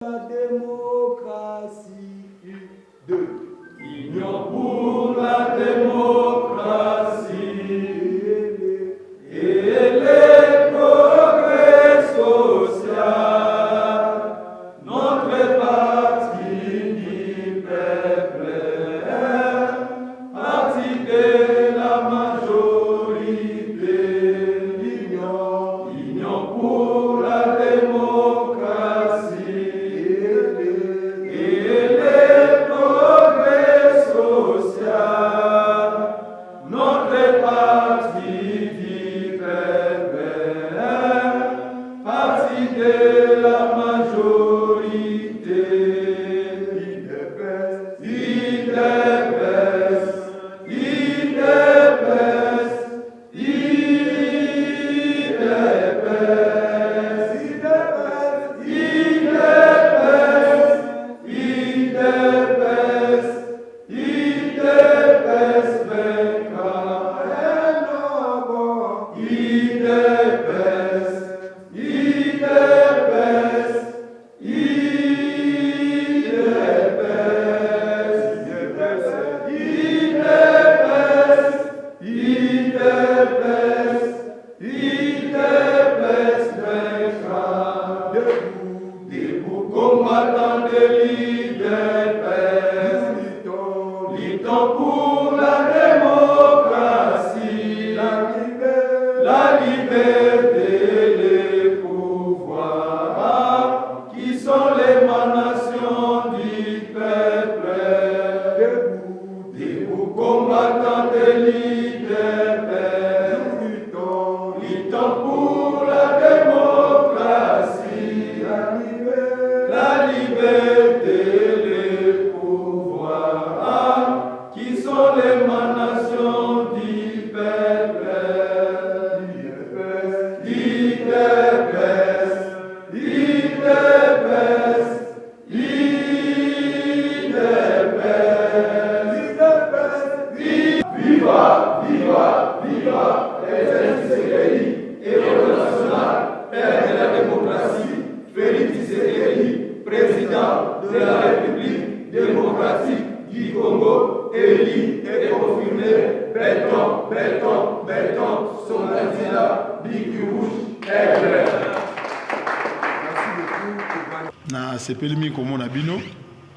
La démocratie. Union pour la démocratie et les progrès sociaux. Notre parti du peuple, parti de la majorité. Union pour la démocratie et les progrès sociaux. Notre parti du peuple, parti de la majorité. Combattant de l'IDPS, luttons pour la démocratie, la liberté, les pouvoirs, qui sont l'émanation du peuple. Debout, combattants de l'IDPS, luttons pour la démocratie, la liberté, les pouvoirs, qui sont l'émanation du peuple. Viva, viva, viva, Etienne Tshisekedi, héros national, père de la démocratie, Félix Tshisekedi, président de la République démocratique du Congo, élu et confirmé, béton, son candidat, Biku Rouge, est clair. Na sepelimi komona bino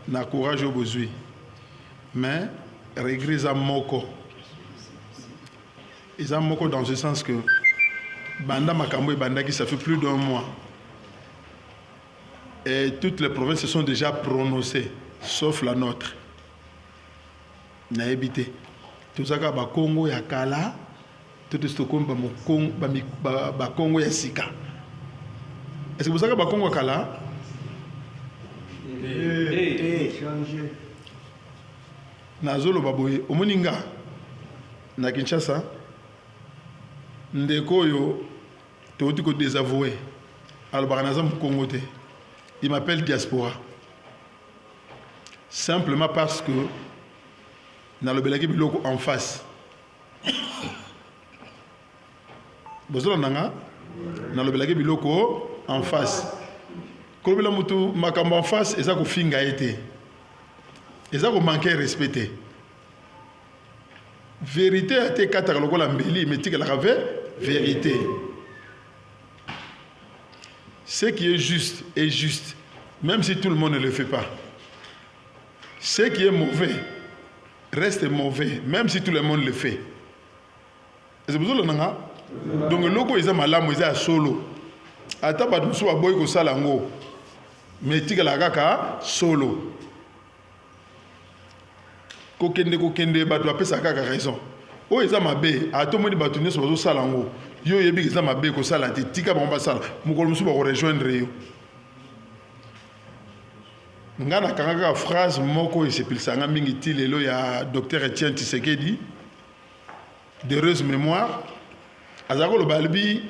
na courage au besoin mais regret za moko dans ce sens que banda makambo et banda qui ça fait plus d'un mois et toutes les provinces se sont déjà prononcées sauf la nôtre na habité tout ça ba Congo ya kala tout ce qu'on ba Congo ya sika est-ce que vous savez ba Congo ya kala nazolo baboye omoninga na Kinshasa ndeko yo teuti ko désavoué alors naza Congo te il m'appelle diaspora simplement parce que na lobelaki biloko en face bozola nanga na lobelaki biloko en face kolobela mutu makambo en face eza ko finga été eza ko manquer respecté vérité a été kataka lokola mbeli mais tika la vérité ce qui est juste même si tout le monde ne le fait pas ce qui est mauvais reste mauvais même si tout le monde le fait c'est pour ça nanga donc loko eza malamu eza solo ata ba musu ba boy ko sala ngo mais tika la kaka solo kokende bato apesa kaka raison oyo eza mabe atomoni bato nyonso bazosala yango yo oyebi eza mabe kosala te tika bango basala mokolo mosusu bakorejoindre yo nga nakanga kaka phrase moko esepelisanga mingi ti lelo ya docteur Etienne Tshisekedi d'heureuse mémoire azala koloba alobi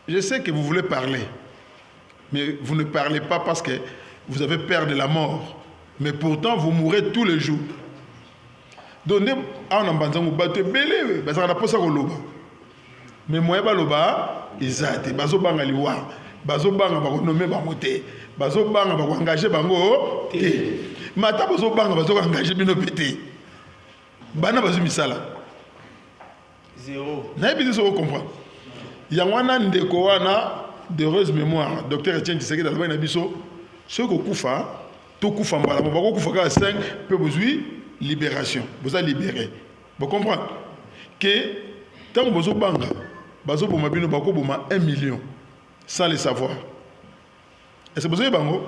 je sais que vous voulez parler mais vous ne parlez pas parce que vous avez peur de la mort. Mais pourtant, vous mourrez tous les jours. Donc, on a banzango batte belé, parce qu'on a pas ça au loba. Mais moi, ba loba, ils a été bazo bangali wa. bazobanga bakonommer bango te, bazobanga bakoengager bango te, mata bazobanga bazoengager bino pété. Bana bazu misala. Zéro. Na yebi zo comprendre. Yangwana ndeko wana d'heureuse mémoire, docteur Etienne Tshisekedi alba na biso, ceux ko kufa, to kufa mbala, bako kufa ka 5 peut besoin libération. Vous allez libérer. Vous comprenez que tant que vous banga, bazo boma bino bako boma 1 million sans le savoir. Et c'est besoin bango.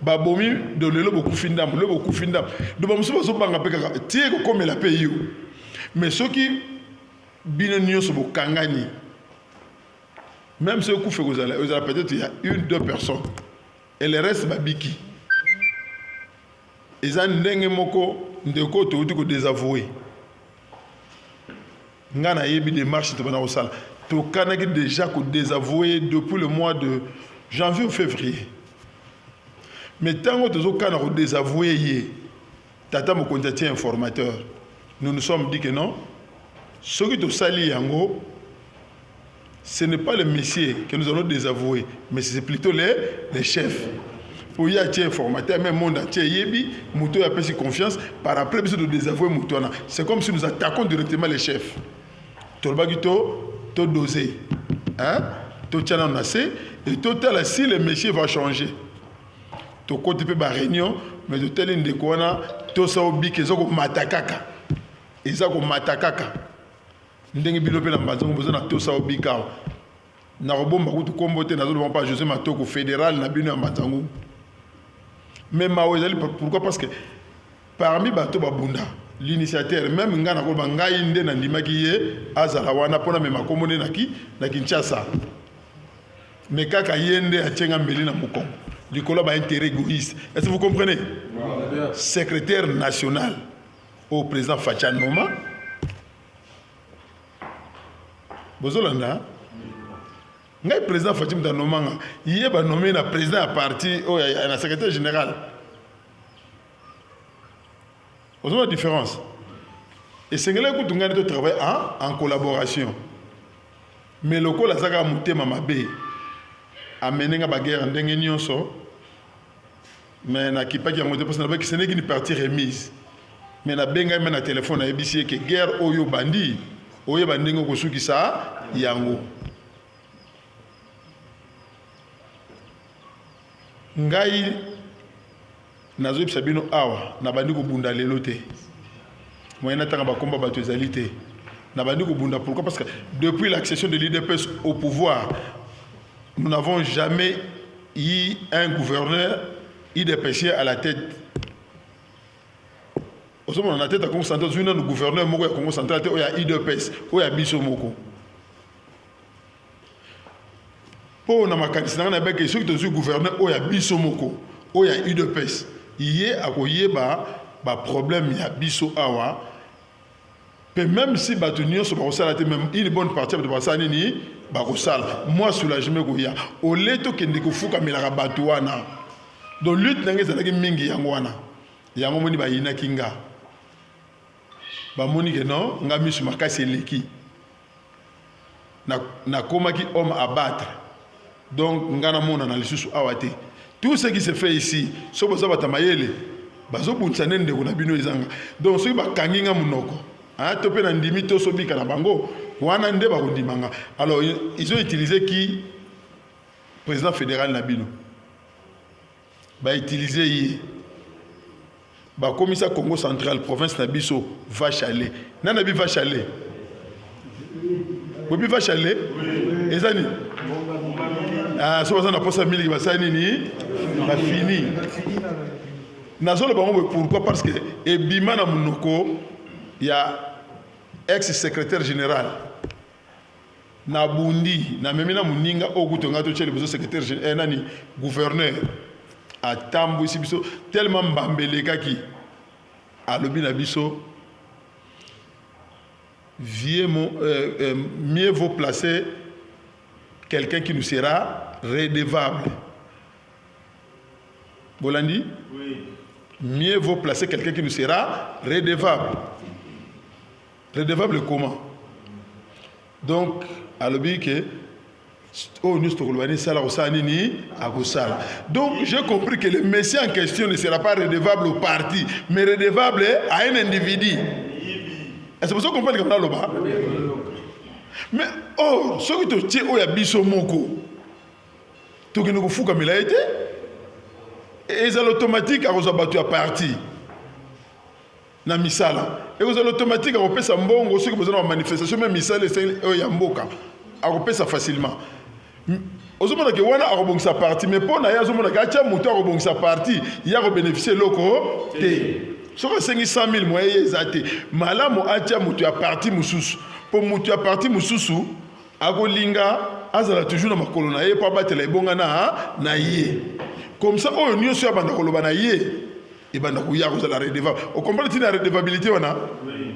Babomi de lelo beaucoup findam, le beaucoup findam. De bamuso bazo banga peka tie ko comme la paye. Mais ceux qui bino nyoso bo kangani. Même ceux qui font vous allez peut-être il y a 1-2 personnes et le reste babiki. Ils ont ndenge moko ndeko to ko désavouer. Ngana yebi démarche to bana osala. To kanaki déjà ko désavouer depuis le mois de janvier ou février. Mais tant que tu as désavoué, tata mo contacté informateur. Nous nous sommes dit que non. Ce qui te sali yango, ce n'est pas le messieurs que nous allons désavouer, mais c'est plutôt les chefs. Pour y avoir informateur, même monde entier yebi, mouto a pris confiance par après besoin de désavouer moutona. C'est comme si nous attaquons directement les chefs. Tolbagito, to dosé, hein? To tchana nassé et total si le messieurs va changer. To côté pe ba réunion mais de tel ndeko wana to sa obi ke zoko matakaka ezako matakaka ndenge bino pe na mbazongo bozona to sa obi ka na robomba kutu kombote na zolo pas José Matoko fédéral na bino mbazango mais mawezali pourquoi parce que parmi bato babunda l'initiateur même ngana ko bangai nde na ndimaki ye azala wana pona mema komone na Kinshasa mais kaka yende achenga mbeli na mukongo Nicolas a intérêt égoïste. Est-ce que vous comprenez? Secrétaire national au président Fachan Noma. Bozolanda. Le président Fachan Noma, il est nommé le président à parti, le secrétaire général. Vous avez la différence. Et c'est que là que nous travaillons en collaboration. Mais le col a zaga mouté mamabe. Amener la guerre en dengue nyonso mais na kipa ki amote parce que ce n'est qu'une partie remise mais na benga mais na téléphone na ebisi que guerre oyo bandi ngo kosuki sa yango ngai nazo yebisa bino awa na bandi ko bunda lelo te moyena tanga ba komba bato ezali te na bandi ko bunda pourquoi parce que depuis l'accession de l'UDPS au pouvoir nous n'avons jamais eu un gouverneur IDPC à la tête. Au moment on a tête à Congo central, nous gouverneur moko ya Congo central te oya IDPS, oya biso moko. Pour na makanisi na beke ceux qui sont gouverneur oya biso moko, oya IDPS. Yé akoyeba ba problème ya biso awa. Même si batunio so ba sala te même une bonne partie de ba sala ni bakosala moi soulagement koya au leto kende kofuka melaka bato wana donc lutte nange ezalaki mingi yango wana yango moni bayina kinga bamoni ke non nga misu makasi eleki na komaki homme à battre donc nga na mona na lisusu awa te tout ce qui se fait ici so boza batamayele bazobunisa nende ndeko na bino ezanga donc soki bakangi nga munoko to pe na ndimi to sobika na bango wana nde bakondimanga alors ils ont utilisé qui président fédéral na bino ba utiliser yi ba komisa Congo central province na biso vache à lait nana bi vache à lait bobi vache à lait ezani so bazana posa miliki basani ni ba fini nazolo bango pourquoi parce que ebima na munoko ya ex-secrétaire général na bundi na memina muninga okutonga to chele biso secrétaire général nani gouverneur a tambo ici biso tellement mbambeleka ki alobi na biso mieux vaut placer quelqu'un qui nous sera redevable. Bolandi? Oui. Mieux vaut placer quelqu'un qui nous sera redevable. Redevable comment? Donc, à l'objet que Donc j'ai compris que le messie en question ne sera pas redevable au parti, mais redevable à un individu. Est-ce que vous comprenez comme ça le bas? Mais ce que tu as biso moko, tu as dit comme il a été, et c'est l'automatique à vous abattre à parti. Na misala. Et vous avez l'automatique à repérer ça mbongo, ceux qui besoin de manifestation, même misala, c'est yamboka. À repérer ça facilement. Ozomona ke wana arobong sa parti, mais pour na ya ozomona ka tia muto arobong sa parti, il y a bénéficier loko te. Soko 500 000 moyens ezate. Malamu atia muto ya parti mususu. Pour muto ya parti mususu, agolinga azala toujours na makolo na ye pour batela ebonga na ye. Comme ça oyo nyonso ya banda koloba na ye. Et ben donc il y a la redevable. On comprend la redevabilité wana. Oui.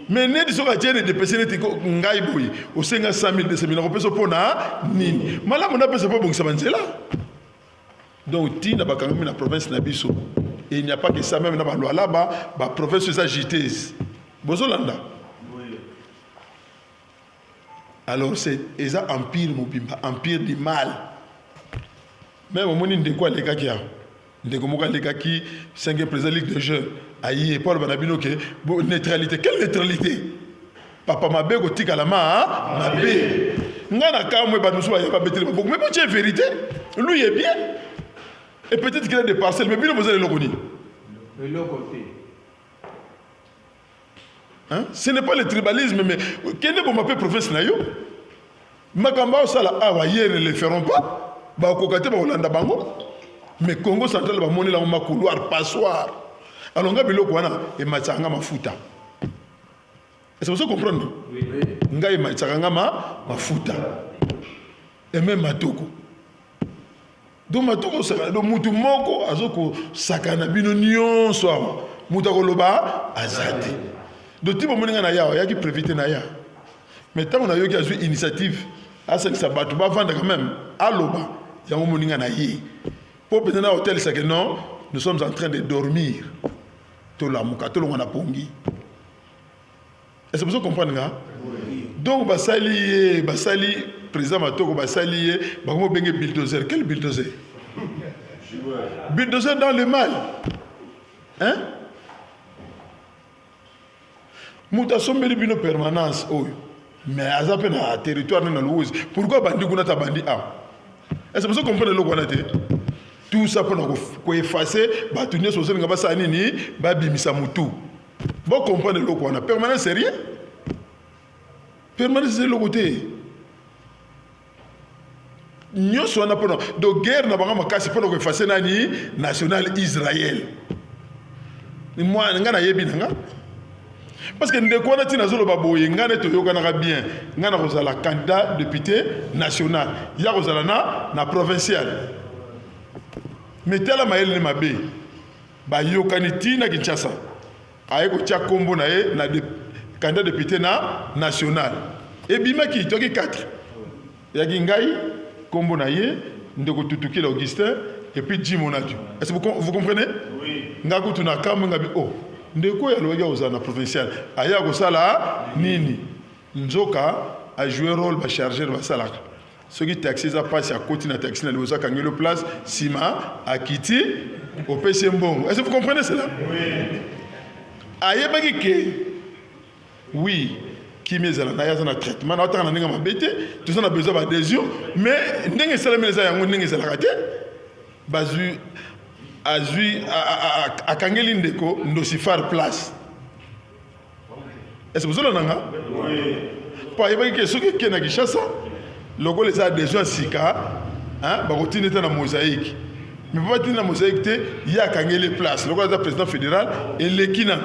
Mais ne disons que les dépenses n'étaient ngai boy. Au 500 000 200 000 euros pour na nini. Malama on a pas ça pour bon ça là. Donc ti na bakangami na province na biso. Et il n'y a pas que ça même na ba loi là-bas, ba province les agitées. Bozolanda. Oui. Alors c'est eza empire mobimba, empire du mal. Même au moment de quoi les gars qui a ndeko moka lekaki 5e président Ligue des jeunes ayi Paul Banabino ke neutralité. Quelle neutralité? Papa mabe ko tika la ma mabe ngana kamwe ba nusu ya ba betele beaucoup mais c'est vérité, lui est bien et peut-être qu'il a des parcelles mais bino vous allez le connaître de l'autre côté. Hein? Ce n'est pas le tribalisme mais kende bo mape province na yo makamba osala awa hier ne le feront pas ba kokate ba Hollanda bango. Mais Congo central va monter là un couloir passoire. Alors on a biloko wana et matanga mafuta. Est-ce que vous comprenez? Oui. Nga e matanga mafuta. Et même matoko. Donc matoko ça do mutu moko azoko sakana bino nyonso awa. Mutu koloba azate. Donc tipo moninga na ya ki préviter na ya. Mais tant on a eu une initiative à ce que ça batu ba vendre quand même aloba yango moninga na yi. Pour peut-être un hôtel, c'est que non, nous sommes en train de dormir. Tout la mouka, tout le monde a pongi. Est-ce que vous comprenez? Oui. Donc, basali, président Matoko, basali, comment bengue bulldozer? Quel bulldozer? Bulldozer dans le mal. Hein? Mouta sombeli bino permanence, oh. Mais à ça peine à territoire dans l'ouest. Pourquoi bandi gounata bandi a? Est-ce que vous comprenez le guanate? Tout ça pour effacer, tout le monde va s'en aller, va bimisa mutu. Vous comprenez le quoi? Permanence c'est rien. Permanence c'est le côté. Nous sommes en train de guerre, nous avons cassé pour effacer nani national Israël. Moi, je n'ai pas parce que nous avons dit que nous avons bien, nous avons la candidat député national, il y a la provinciale. Mais tel amael ne mabe ba yokaniti na Kinshasa ayeko tia kombo na ye na candidat député na national et bimaki toki 4 yaki ngai kombo na ye ndeko tutuki la Augustin et puis Jim Onatu. Est-ce que vous comprenez? Oui. Ngaku tuna kama ngabi oh ndeko ya loya ozana provincial aya ko sala nini nzoka a joué rôle ba chargeur ba salaka. Ceux qui taxent ça passe à côté de taxi, dans le place, Sima, Akiti, au PC Mbongo. Est-ce que vous comprenez cela? Oui. Ayebaki ke, oui, qui met un traitement, on a un bêté, tout ça on a besoin d'adhésion, mais n'est-ce pas ça les ayants, n'est-ce pas la raté? Bazu, azui, à Kangelin Deko, n'osifar place. Est-ce que vous avez un an? Oui. Pas ayebaki ke, ceux qui n'a pas ça. Logo les adhésions sika hein ba continuer dans la mosaïque mais pas dans la mosaïque il y a kangeli place logo le président fédéral et l'équina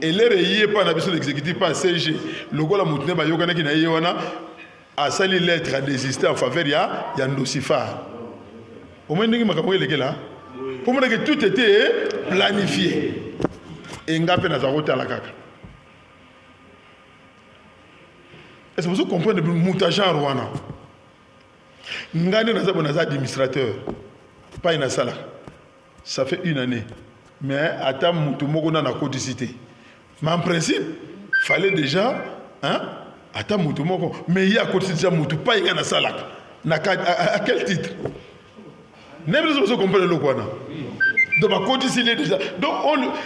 et les rayé pas na biso l'exécutif pas CG logo la mutne ba yokana ki na yewana a sali lettre à désister en faveur ya Ndosifar au moins ndingi makambo elekela pour moi que tout était planifié et ngape na zakota la kaka. Est-ce que vous comprenez le moutage en Rwanda? Ngani naza administrateur, pas une sala. Ça fait 1 année. Mais à moutou moko na codicité. Mais en principe, fallait déjà ata mutu moko mais il y a côté déjà mutu pas il y a na salaka à quel titre même les gens comprennent le quoi. Donc à côté s'il est déjà donc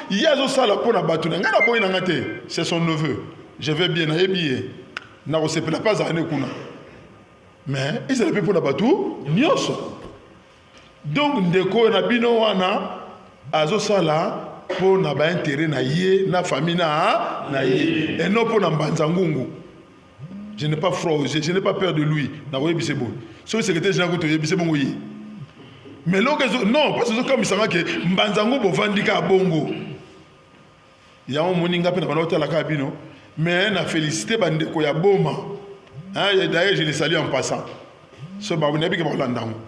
il y a zo sala pour na batu na ngana boy na ngate c'est son neveu je vais bien na bien na ko sepela pas za ne kuna mais ils allaient pour na batu nyonso donc ndeko na bino wana azo sala pour na ba intérêt na yé na famille na yé et non pour na mbanza ngungu. Je n'ai pas froid, je n'ai pas peur de lui. C'est bon. Si le secrétaire général c'est bon. Mais non, parce que comme il s'en va que Mbanzango Bovandika Bongo. Il y a un moninga pe na banota la cabine. Mais on a félicité Bandeko ya Boma. D'ailleurs, je les salue en passant. Ce baboune bi ke balandango.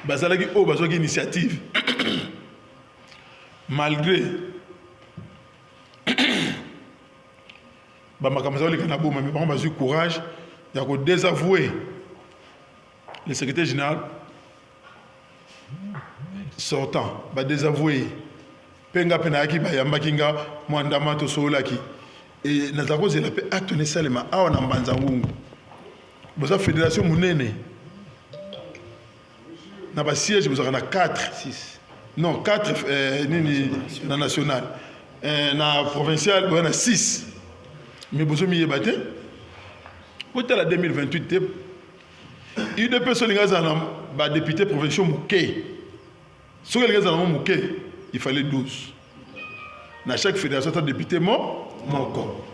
Bazalaki o bazoki initiative. Malgré mais eu courage de désavouer le secrétaire général sortant, désavouer penga penaki bayambakinga mwandama to solaki et nazako zela pe acte salema awa na mbanzangungu boza fédération munene na ba siège boza na 4 6 non 4 nini na national na provincial on a 6 mais bozo mi yebate pour la 2028 il de personnes nga za ba député provincial muké so les gars za muké il fallait 12 na chaque fédération de député moko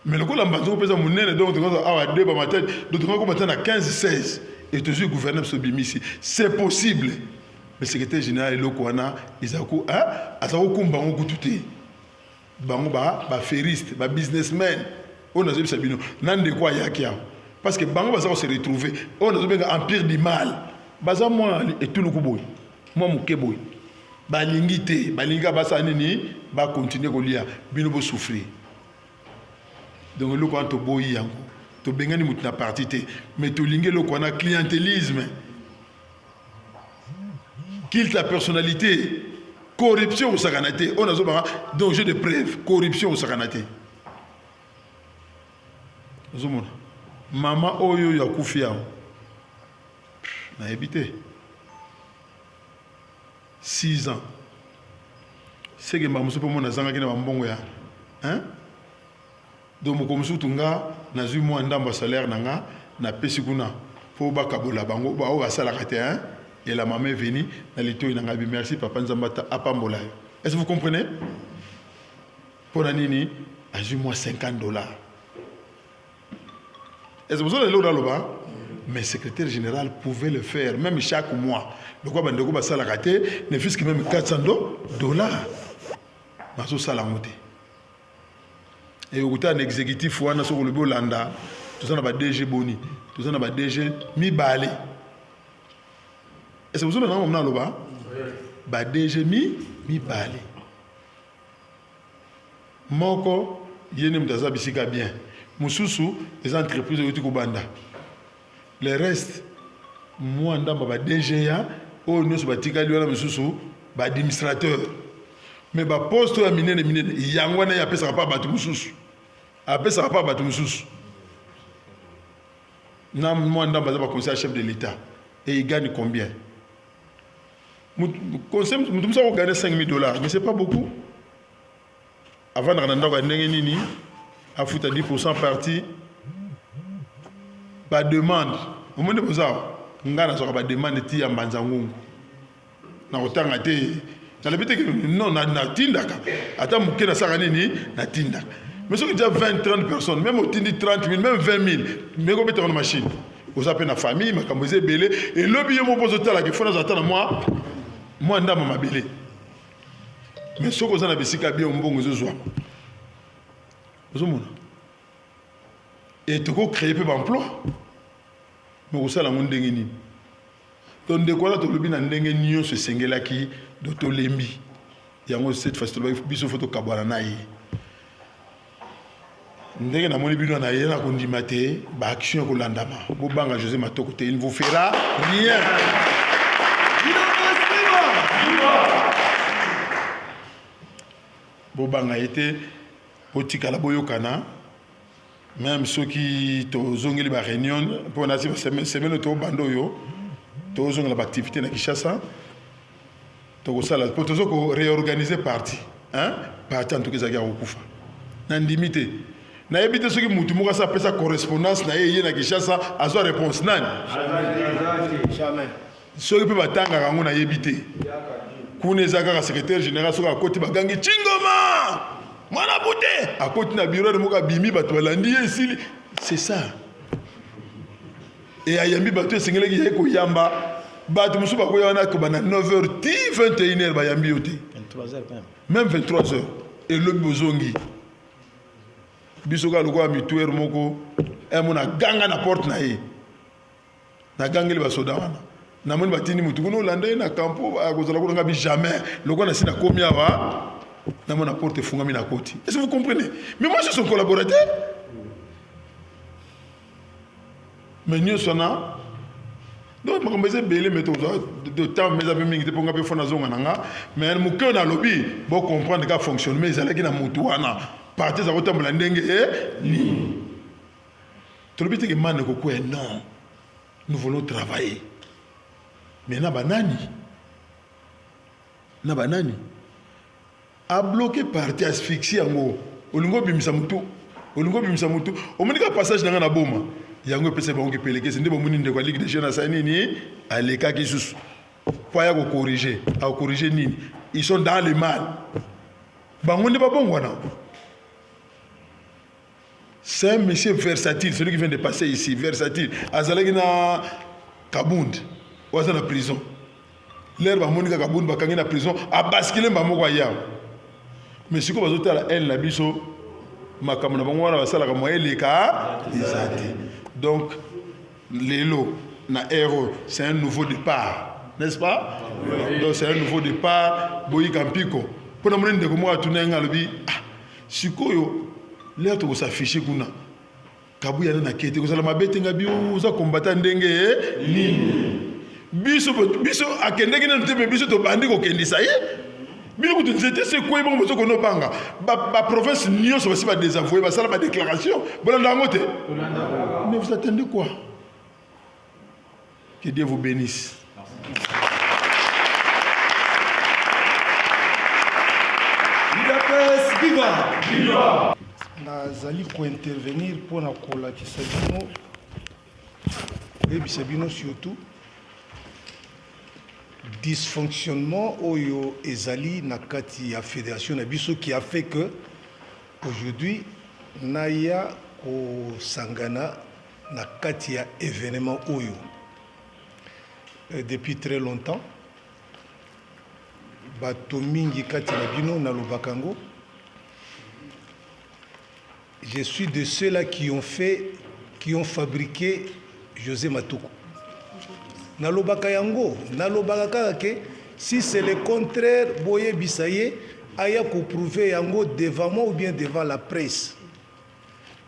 mais le coup la mbanzo pesa munene donc awa deux ba matin donc on commence à 15 16 et toujours gouvernement sobimisi c'est possible. Le secrétaire général est là, ils ont kumbango kututé. Bango ba feriste, ba businessman. On a dit sabino, nande quoi yakia. Parce que bango ba se retrouver, on a dit empire du mal. Baza moi et tout le kuboy. Moi mukeboy. Ba lingité, ba linga basa nini, ba continuer ko lia, bino bo souffrir. Donc le ko to boyi yango. To bengani mutna parti té, mais to lingé le ko na clientélisme. Qu'il ta personnalité, corruption au Sakanaté, on a besoin d'un jeu de preuves, corruption au Sakanaté. Maman Oyo Yakufia, n'a habité 6 ans. C'est que maman se peut mon azanga qui n'a pas bon ya, hein? Donc comme soutunga, n'a eu moins d'amba salaire nanga, n'a pesikuna, pour bakabola bango, ba o asala kate hein? Et la maman est venue, elle est venue, merci papa Nzambata Apambola. Est-ce que vous comprenez? Pour Nanini, ajoute-moi $50. Est-ce que vous avez l'eau là? Mais le secrétaire général pouvait le faire, même chaque mois. Le quoi, Bandeko Basala Kate, ne fût-ce que même $400. Maso Salamote. Et au temps exécutif, on a sur le Bolanda, tout ça n'a pas DG Boni, tout ça n'a pas DG Mi-Balé. Est-ce que vous avez un moment là-bas? Bah déjà mi-balé. Moko, yénem daza bisika bien. Mususu, les entreprises de Kubanda. Le reste, moi, ndamba ba DGA, oh nous batika liona mususu, ba administrateur. Mais ba poste à minene yangwana ya pesa pas batu mususu. A pesa pas batu mususu. Nam moi ndamba ba conseiller chef de l'État. Et il gagne combien? Nous avons gagné $5 000, mais ce n'est pas beaucoup. Avant de gagner, à foutre à 10% parti, pas de demande. Au moment où on a une demande de Mbanzangungu. On a autant été. Non, on a Tindaka. Attends, on a Tindaka. Mais si on a déjà 20-30 personnes, même au Tindi 30 000, même 20 000, mais on met en machine. Vous avez une famille, ma camosé belé, et le billet mon pose au tal, il faut nous attendre moi. Moi, ndama mabele. Mais ce que vous avez dit, bien, on va vous voir. Et tu peux créer peu d'emplois. Mais vous savez, on a donc, de quoi tu as dit, on a ce single qui d'auto lembi. Il y a cette festival, il y a photo kabaranaï. Ndenge na moni bino na yena ko ndimate ba action ko landama. Bo banga José Matoko te, il ne vous fera rien. bobanga été botikala boyokana même ceux qui tozongeli ba réunion pour na semaine to bando yo tozongela ba activité na Kinshasa to sala pour tozoko réorganiser parti hein parti en tout cas ya okufa na ndimité na ebité ceux qui mutu muka sa pesa correspondance na yé na Kinshasa azo réponse nani Jamais. ceux qui peut batanga kango na yebité kuna ezaka secrétaire général soka koti bagangi chingoma mwana boute akoti na bureau de moka bimi bato balandi esili c'est ça et ayambi bato esengeleki yaye koyamba bato mosusu bakoya wana kobana 9h ti 21h bayambi yo te 23h même 23h elobi bozongi biso ka lokola mituere moko emona ganga na porte na ye na gangeli basoda wana namoni batini mutu kuna olanda ye na campo akozala kolanga bi jamais lokola na si na komi awa namoni na porte efungami na koti. Est-ce que vous comprenez? Mais moi je suis son collaborateur. Mais nous sommes donc makambo eza belé mais de temps mais abe mingi te ponga pe fona zonga nanga mais mo ke na lobby bo comprendre ka fonctionne mais ezalaki na mutu wana parti za kotambola ndenge ni to lobby te ke man ko quoi non nous voulons travailler mais na banani a bloqué parti asphyxie yango olingo bimisa mutu omoni ka passage nanga na boma yango pese bango ke peleke c'est ndebo muni ndeko ligue des jeunes ça nini aleka ki susu po ya ko corriger nini ils sont dans le mal bango ndeba bongo wana c'est un monsieur versatile celui qui vient de passer ici versatile azalaki na Kabund oza na prison l'air ba monika Kabund bakangi na prison a basculer ba moko ya mais siko bazotala elle na biso makambo na bango wana basalaka moyeleka ezate. Donc l'élo na héros c'est un nouveau départ, n'est-ce pas? Oui. Donc c'est un nouveau départ boyi kampiko pour na ndeko mo atuna ngalobi sikoyo l'air to s'afficher kuna kabuya na kete ko sala mabete ngabi uza combattre ndenge ni biso akendeki na ntebe biso to bandi ko kendisa ye bino ko nzete c'est quoi bon bozo ko no banga ba province nyonso basi ba désavouer ba sala ba déclaration bolanda ngote mais vous attendez quoi? Que Dieu vous bénisse. Viva! Nazali ko intervenir pour na kolakisa bino ebisa bino surtout dysfonctionnement oyo ezali na kati ya fédération na biso qui a fait que aujourd'hui naya ko sangana na kati ya événement oyo depuis très longtemps bato mingi kati na bino na lobakango. Je suis de ceux-là qui ont fabriqué José Matoko. Nalobaka yango, nalobaka ke si c'est le contraire, boye bisaye aya ko prouver yango devant moi ou bien devant la presse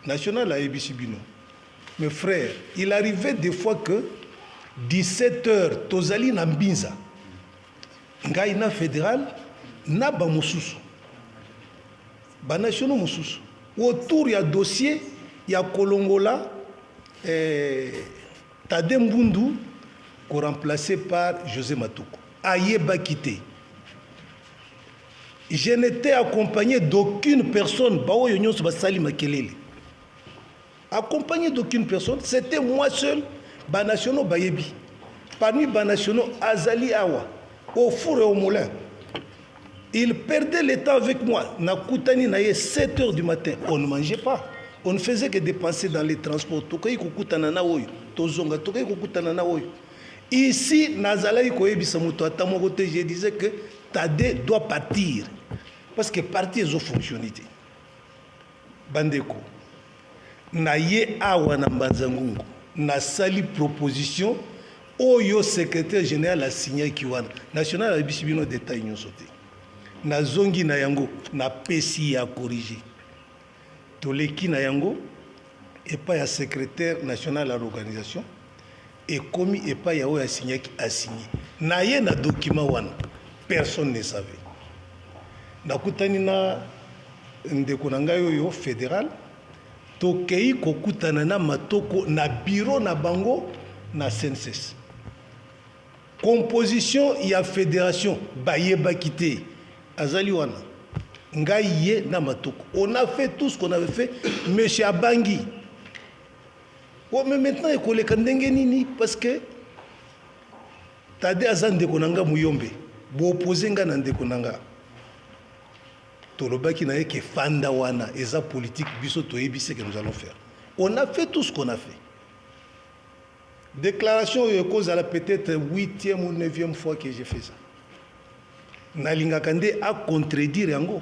nationale à Ebisibino. Mes frères, il arrivait des fois que 17h tozali na mbinza. Ngai na fédéral na ba mususu. Ba nationaux mususu. Autour il y a dossier, il y a Kolongola, Tade Mbundu, remplacé par José Matoko. Ayeba quitté. Je n'étais accompagné d'aucune personne. Accompagné d'aucune personne, c'était moi seul, Banationo Bayebi. Parmi Banationo, Azali Awa, au four et au moulin. Il perdait le temps avec moi. Nakutani naye 7h du matin. On ne mangeait pas. On ne faisait que dépenser dans les transports. Ici, je disais que Tade doit partir. Parce que partir, ils ont fonctionné. Bandeko. Naye awa na Mbanzangungu. Na sali proposition. Oyo secrétaire général a signé Kiwana. National a bisibino détail nyo sauté. Na zongi na yango na pesi ya corriger toleki na yango et pas ya secrétaire national à l'organisation et commis et pas ya oya signé na ye na document wana personne ne savait na kutani na ndeko na ngai oyo fédéral tokei kokutana na matoko na bureau na bango na CNSS. Composition ya fédération bayebaki te azali wana ngai ye na matoko. On a fait tout ce qu'on avait fait. Monsieur Abangi, oh, mais maintenant ekoleka ndenge nini parce que tade aza ndeko na nga muyombe boopose nga na ndeko na nga tolobaki na ye ke fanda wana eza politique biso toyebi ce que nous allons faire. On a fait tout ce qu'on a fait. Déclaration ekozala peut-être 8e ou 9e fois que j'ai fait ça. Nalingaka nde a contredire yango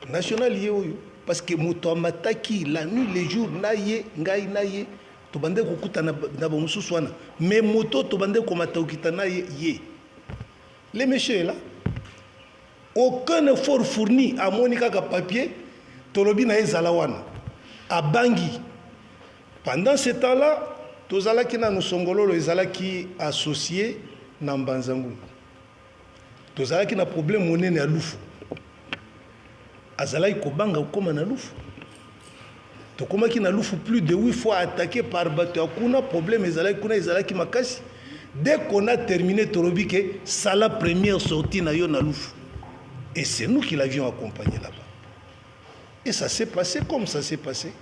national ye oyo parce que moto amataki la nuit les jours na ye ngai na ye tobande kokuta na bamususu wana mais moto tobande komata okita na ye les messieurs là aucun effort fourni à Monica ka papier tolobi na ezala wana abangi pendant ce temps là tozalaki na nosongololo ezalaki associé na Mbanzangu tozalaki na problème monene ya lufu azalaki kobanga okoma na lufu tokomaki na lufu plus de 8 fois attaqué par bato ya kuna problème ezalaki kuna ezalaki makasi dès qu'on a terminé tolobi ke sala première sortie na yo na lufu et c'est nous qui l'avions accompagné là-bas et ça s'est passé comme ça s'est passé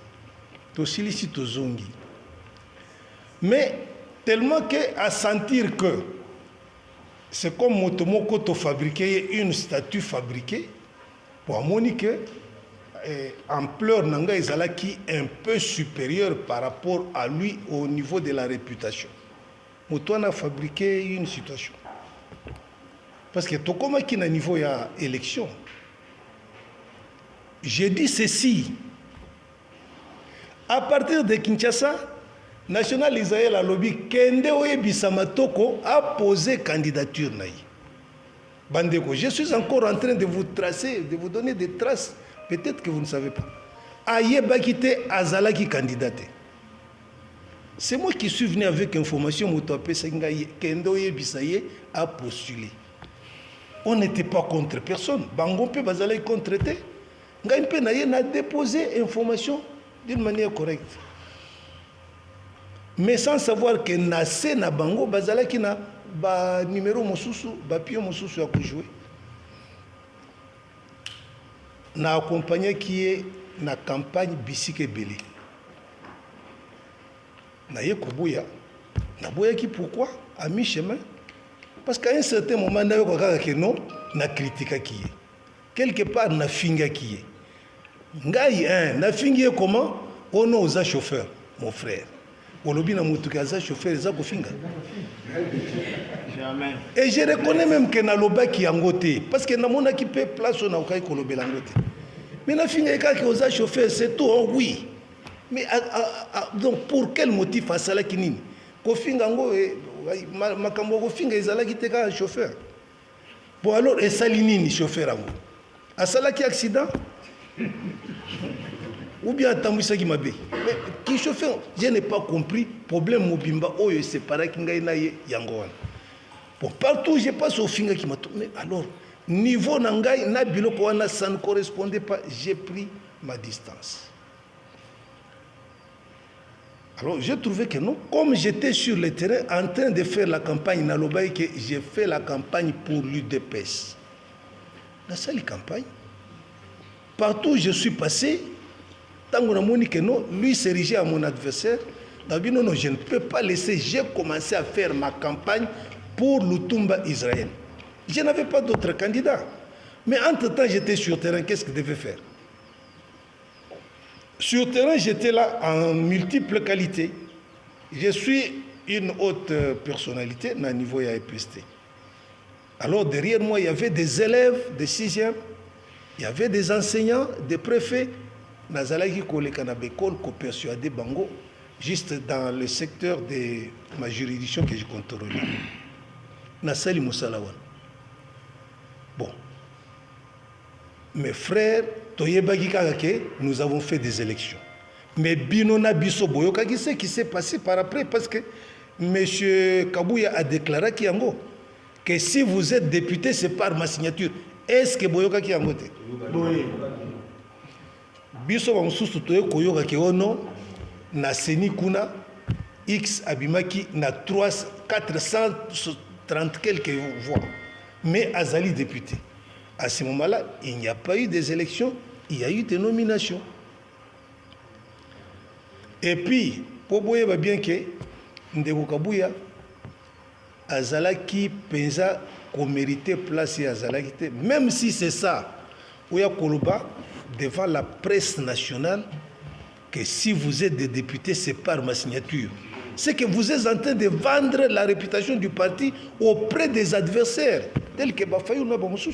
tosilisi tozongi mais tellement que à sentir que c'est comme motomoko to fabriquer une statue fabriquée pour Monique ampleur nanga ezalaki un peu supérieure par rapport à lui au niveau de la réputation. Moto a fabriqué une situation. Parce que tout comme qui na niveau ya élection. J'ai dit ceci. À partir de Kinshasa, National Israël a lobby Kende Oyebisa Matoko a posé candidature naï. Bandeko, je suis encore en train de vous tracer, de vous donner des traces. Peut-être que vous ne savez pas. Aye Bakite Azalaki candidaté. C'est moi qui suis venu avec information. Moutopé Sengaye Kende Oyebisa a postulé. On n'était pas contre personne. Bangompe Bazalaki contre te. Ngaïmpe Naye n'a déposé information d'une manière correcte. Mais sans savoir que Nassé na Bango Bazalaki na ba numéro mosusu ba pion mosusu ya kujouer na accompagné qui est na campagne bisike belé na ye kobuya na boya ki pourquoi à mi-chemin parce qu'à un certain moment na yo kaka que non na critique qui est quelque part na finga qui est ngai na fingi comment on osa chauffeur mon frère olobi na mutu kaza chauffeur za kofinga Jamais. et je reconnais même que na lobaki yango te parce que na mona ki pe place na okai kolobela yango te mais na finga ka ki oza chauffeur c'est tout oh, oui mais donc pour quel motif asala kinini kofinga ngo makambo kofinga ezala ki te ka chauffeur bon alors esali nini chauffeur yango asala ki accident ou bien tambisaki mabe mais qui chauffeur je n'ai pas compris problème mobimba oyo séparé ki ngai na ye yango wana bon partout je passe au finga qui m'a mais alors niveau na ngai na biloko wana ça ne correspondait pas j'ai pris ma distance alors j'ai trouvé que non comme j'étais sur le terrain en train de faire la campagne na lobai que j'ai fait la campagne pour l'UDPS la seule campagne partout où je suis passé. Tant qu'on a moni que non, lui s'érigeait à mon adversaire. Non, non, je ne peux pas laisser. J'ai commencé à faire ma campagne pour l'Outumba Israël. Je n'avais pas d'autres candidats. Mais entre-temps, j'étais sur terrain. Qu'est-ce que je devais faire? Sur terrain, j'étais là en multiples qualités. Je suis une haute personnalité à niveau de EPST. Alors derrière moi, il y avait des élèves de 6e, il y avait des enseignants, des préfets. Nazalaki koleka na bekol ko persuadé bango juste dans le secteur de ma juridiction que je contrôle. Nasali Moussalawan. Bon. Mes frères, toyebaki kake, nous avons fait des élections. Mais binona biso boyoka qui ce qui s'est passé par après parce que monsieur Kabouya a déclaré que si vous êtes député, c'est par ma signature. est-ce que boyoka ki yango te Oui. biso bamosusu toye koyoka ke ono na seni kuna x abimaki na 430 quelques voix mais azali député. À ce moment-là, il n'y a pas eu des élections, il y a eu des nominations. Et puis, pour boye ba bien que Ndeko Kabuya azalaki penza ko mérité place et azalaki te, même si c'est ça, Oya Koloba devant la presse nationale que si vous êtes des députés, c'est par ma signature. C'est que vous êtes en train de vendre la réputation du parti auprès des adversaires, tels que Bafayou Nabamoussou.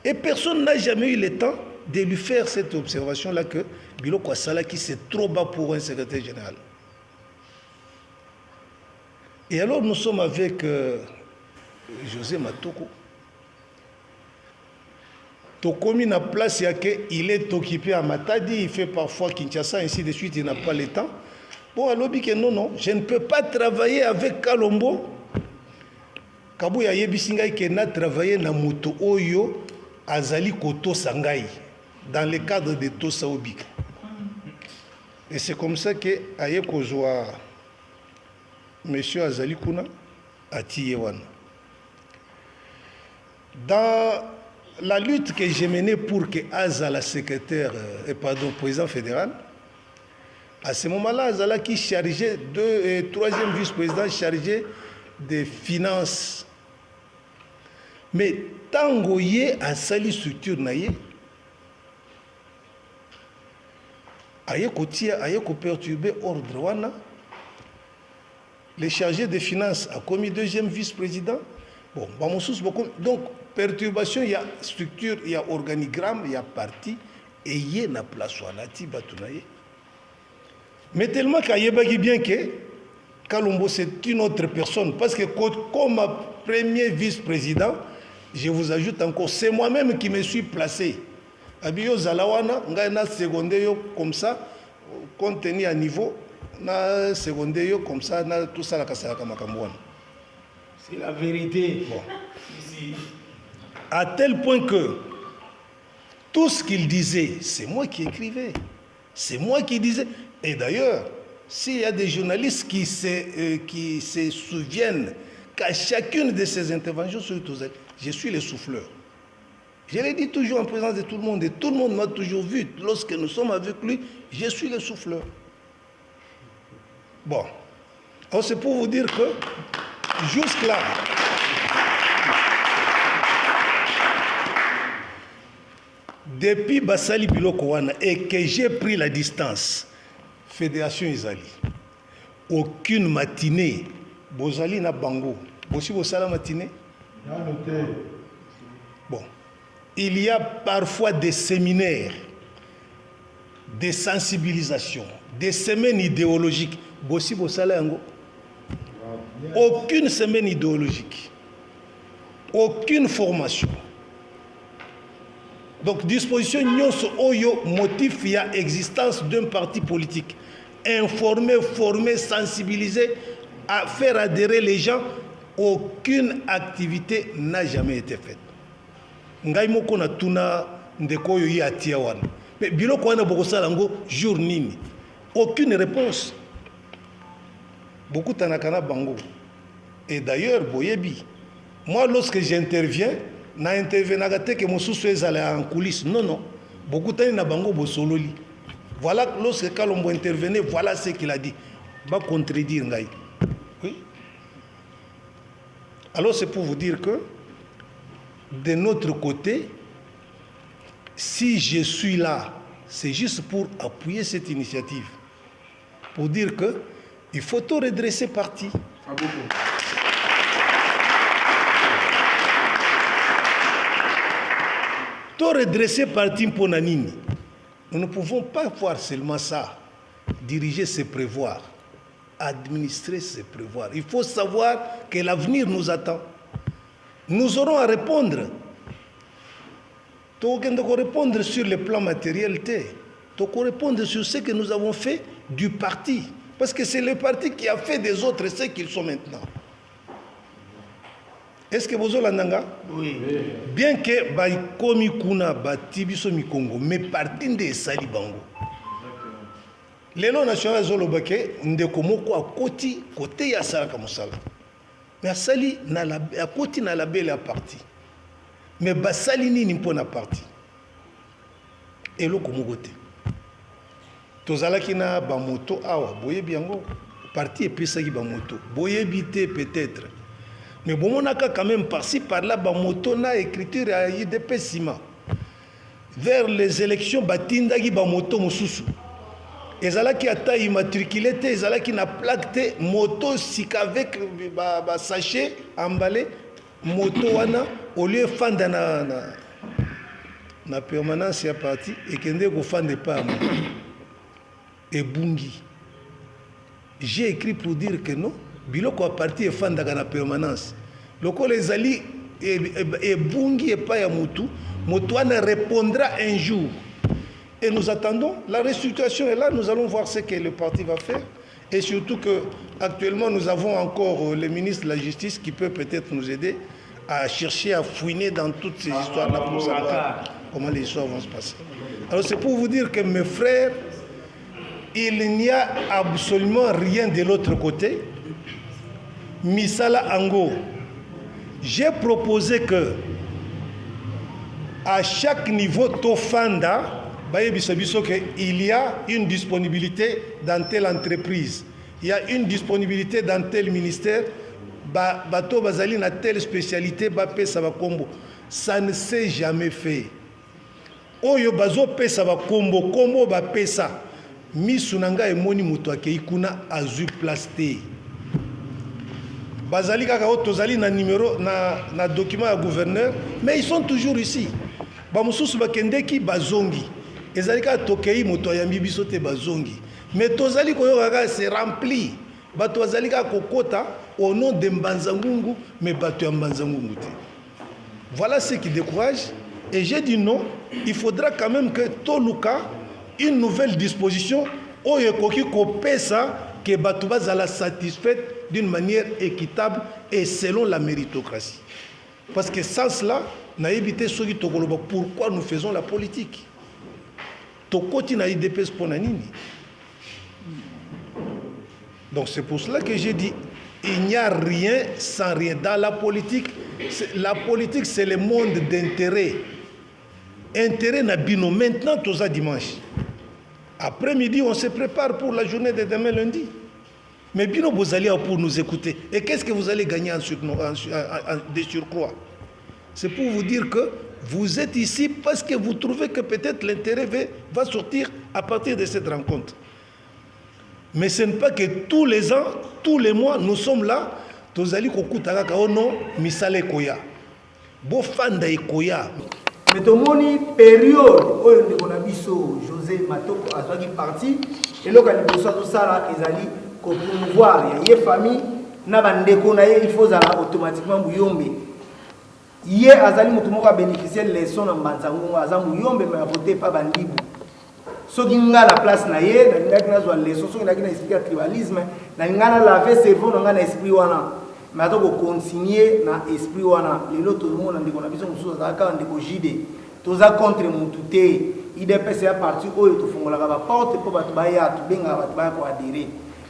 Et personne n'a jamais eu le temps de lui faire cette observation-là que Biloko Asalaki, c'est trop bas pour un secrétaire général. Et alors nous sommes avec José Matoko. Tokomi na place yake, il est occupé à Matadi, il fait parfois Kinshasa, ainsi de suite, il n'a pas le temps. Bon, alors que non, je ne peux pas travailler avec Kalombo. Kabuya Yebisingai qui n'a travaillé na moto Oyo Azali Koto Sangai dans le cadre de Tosa Obika. Et c'est comme ça que Ayeko Zoa Monsieur Azali Kuna a Tiyewan. Dans la lutte que j'ai menée pour que Azala président fédéral, à ce moment-là, Azala qui chargeait troisième vice-président chargé des finances. Mais tant qu'il a sali structure naïe, aye ko perturber ordre wana. Le chargé des finances a commis deuxième vice-président. Bon, donc perturbation, il y a structure, il y a organigramme, il y a parti, et il y a na place wana ti batunaye. Mais tellement qu'il y a bien que Kalombo c'est une autre personne, parce que comme premier vice-président, je vous ajoute encore, c'est moi-même qui me suis placé. Abiyo Zalawana, na secondaire comme ça, compte tenu à niveau, na secondaire comme ça, na tout ça la kasaka makamwana. C'est la vérité. Bon. Ici. À tel point que tout ce qu'il disait, c'est moi qui écrivais. C'est moi qui disais. Et d'ailleurs, s'il y a des journalistes qui se souviennent qu'à chacune de ces interventions sur Touzet, je suis le souffleur. Je l'ai dit toujours en présence de tout le monde, et tout le monde m'a toujours vu. Lorsque nous sommes avec lui, je suis le souffleur. Bon. Alors c'est pour vous dire que, jusque-là, depuis Basali Biloko Wana, et que j'ai pris la distance, Fédération Izali, aucune matinée, Bozali na Bango, Bossi Bossala matinée. Bon, il y a parfois des séminaires, des sensibilisations, des semaines idéologiques. Bossi Bossala Yango. Aucune semaine idéologique, aucune formation. Donc, disposition nyonso oyo motif y a existence d'un parti politique. Informer, former, sensibiliser, à faire adhérer les gens, aucune activité n'a jamais été faite. Ngai moko na tuna ndeko oyo yi atia wana. Mais biloko wana bokosala ngo jour nini. Aucune réponse. Beaucoup tanakana bango. Et d'ailleurs, boyebi, moi lorsque j'interviens, na intervenaka te que mosusu ezala en coulisses. Non, non. Beaucoup tani na bango bosololi. Voilà, lorsque Kalombo intervenait, voilà ce qu'il a dit. Va contredire ngai. Oui. Alors c'est pour vous dire que, de notre côté, si je suis là, c'est juste pour appuyer cette initiative. Pour dire que il faut tout redresser parti. Tout redresser parti pour Nanini. Nous ne pouvons pas voir seulement ça. Diriger, c'est prévoir. Administrer, c'est prévoir. Il faut savoir que l'avenir nous attend. Nous aurons à répondre. Nous devons répondre sur le plan matériel. Nous devons répondre sur ce que nous avons fait du parti. Parce que c'est le parti qui a fait des autres ce qu'ils sont maintenant. Est-ce que vous avez Oui. bien que baikomi kuna batibiso mikongo mais parti de sali bango lelo national zolobake ndeko moko akoti côté ya salaka mosala mais asali na la akoti na la belle partie mais basali nini mpona partie eloko moko te tozalaki na bamoto awa boyebi yango parti epesaki bamoto boyebi te peut-être mais bon on a quand même par-ci par-là bamoto na écriture ya IDP Sima vers les élections batindaki bamoto mosusu ezalaki ata immatriculé te ezalaki na plaque te moto sika avec ba sachet emballé moto wana au lieu fanda na permanence ya parti ekende ko fande pas ebungi. J'ai écrit pour dire que non biloko ya parti efandaka na permanence lokola ezali ebungi epai ya mutu moto wana répondra un jour et nous attendons la restructuration est là, nous allons voir ce que le parti va faire et surtout que actuellement nous avons encore le ministre de la Justice qui peut peut-être nous aider à chercher à fouiner dans toutes ces histoires là pour savoir comment les histoires vont se passer. Alors c'est pour vous dire que mes frères, il n'y a absolument rien de l'autre côté. Misala Ango, j'ai proposé que à chaque niveau Tofanda, il y a une disponibilité dans telle entreprise, il y a une disponibilité dans tel ministère, bato bazali na telle spécialité, ça va combo. Ça ne s'est jamais fait. Oyo bazo pesa ba combo ba pesa. Misunanga et moni muto akei kuna azu plasté. Bazali kaka tozali na numéro na document à gouverneur mais ils sont toujours ici. Ba mususu bakendeki bazongi. Ezali ka tokei muto ya mbibiso te bazongi. Mais tozali koyo kaka c'est rempli. Bato bazali ka kokota au nom de Mbanzangungu mais bato ya Mbanzangungu te. Voilà ce qui décourage et j'ai dit non, il faudra quand même que Toluka une nouvelle disposition où il que Batouba sera satisfaite d'une manière équitable et selon la méritocratie. Parce que sans cela, on a évité pourquoi nous faisons la politique. Donc c'est pour cela que j'ai dit il n'y a rien sans rien. Dans la politique c'est le monde d'intérêt. Intérêt Nabino. Maintenant, tout ça dimanche. Après-midi, on se prépare pour la journée de demain lundi. Mais Bino, vous allez pour nous écouter. Et qu'est-ce que vous allez gagner en surcroît? C'est pour vous dire que vous êtes ici parce que vous trouvez que peut-être l'intérêt va sortir à partir de cette rencontre. Mais ce n'est pas que tous les ans, tous les mois, nous sommes là. Vous allez kokutaka ono misale koya. Bo fanda koya. Mais tomoni période oyo ndeko na biso José Matoko azwaki parti eloko ya liboso azosala ezali kopromouvoir ya ye famille na bandeko na ye il faut zala automatiquement buyombe ye azali moto moko abénéficier leçon na Mbanzangungu aza muyombe mais avoté pa bandibu soki nga na place na ye nalingaki nazwa leçon soki nalaki na esprit ya tribalisme nalinga na lave cerveau na nga na esprit wana mais attends qu'on continue na esprit wana lelo tout le monde ndiko na biso mususu azaka ndiko jide toza contre mutute IDPS ya parti oyo tofungola ka ba porte po batu baya tubenga batu baya ko adhérer